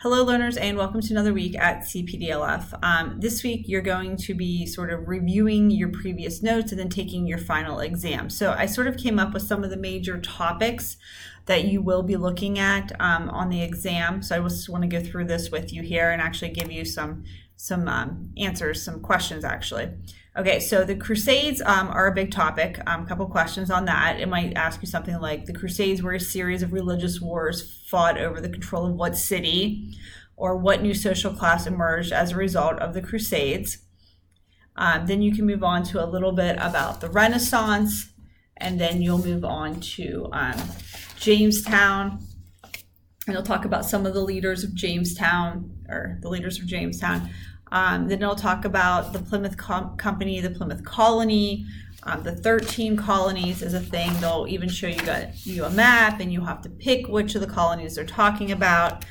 Hello learners and welcome to another week at CPDLF. This week you're going to be sort of reviewing your previous notes and then taking your final exam. So I sort of came up with some of the major topics that you will be looking at on the exam. So I just want to go through this with you here and actually give you some answers, some questions actually. Okay, so the Crusades are a big topic. A couple questions on that. It might ask you something like, the Crusades were a series of religious wars fought over the control of what city, or what new social class emerged as a result of the Crusades. Then you can move on to a little bit about the Renaissance, and then you'll move on to Jamestown, and you'll talk about some of the leaders of Jamestown, Then it'll talk about the Plymouth Company, the Plymouth Colony, the 13 colonies is a thing. They'll even show you a map, and you have to pick which of the colonies they're talking about.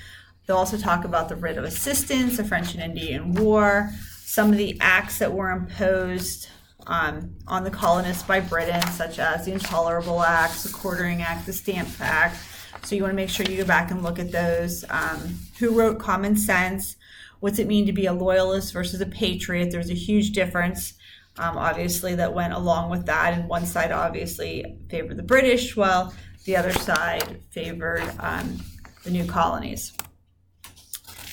They'll also talk about the writ of assistance, the French and Indian War, some of the acts that were imposed on the colonists by Britain, such as the Intolerable Acts, the Quartering Act, the Stamp Act. So you want to make sure you go back and look at those. Who wrote Common Sense? What's it mean to be a loyalist versus a patriot? There's a huge difference, obviously, that went along with that. And one side obviously favored the British, while the other side favored the new colonies.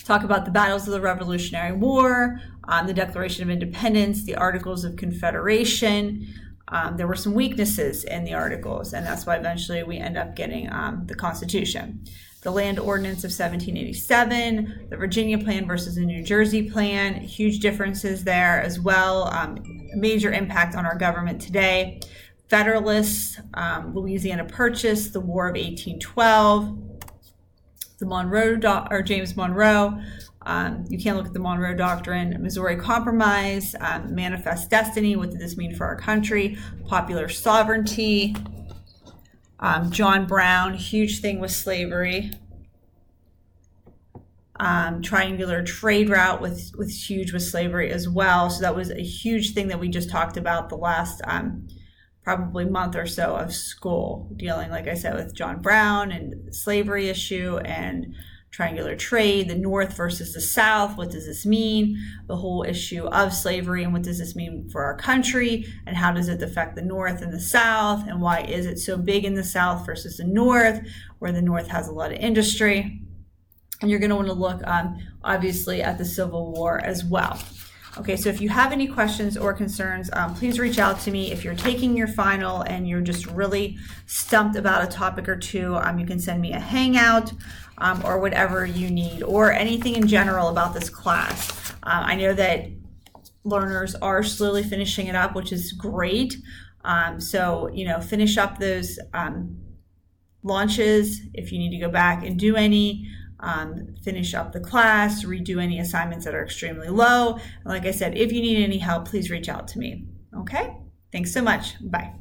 Talk about the battles of the Revolutionary War, the Declaration of Independence, the Articles of Confederation. There were some weaknesses in the Articles, and that's why eventually we end up getting the Constitution. The Land Ordinance of 1787, the Virginia Plan versus the New Jersey Plan, huge differences there as well, major impact on our government today. Federalists, Louisiana Purchase, the War of 1812, the James Monroe. You can't look at the Monroe Doctrine, Missouri Compromise, Manifest Destiny, what did this mean for our country, popular sovereignty, John Brown, huge thing with slavery, triangular trade route was huge with slavery as well. So that was a huge thing that we just talked about the last probably month or so of school, dealing, like I said, with John Brown and the slavery issue and triangular trade, the North versus the South. What does this mean? The whole issue of slavery and what does this mean for our country, and how does it affect the North and the South, and why is it so big in the South versus the North, where the North has a lot of industry. And you're going to want to look obviously at the Civil War as well. Okay, so if you have any questions or concerns, please reach out to me. If you're taking your final and you're just really stumped about a topic or two, you can send me a hangout or whatever you need, or anything in general about this class. I know that learners are slowly finishing it up, which is great. So, finish up those launches. If you need to go back and do any, finish up the class, redo any assignments that are extremely low. And like I said, if you need any help, please reach out to me. Okay? Thanks so much. Bye.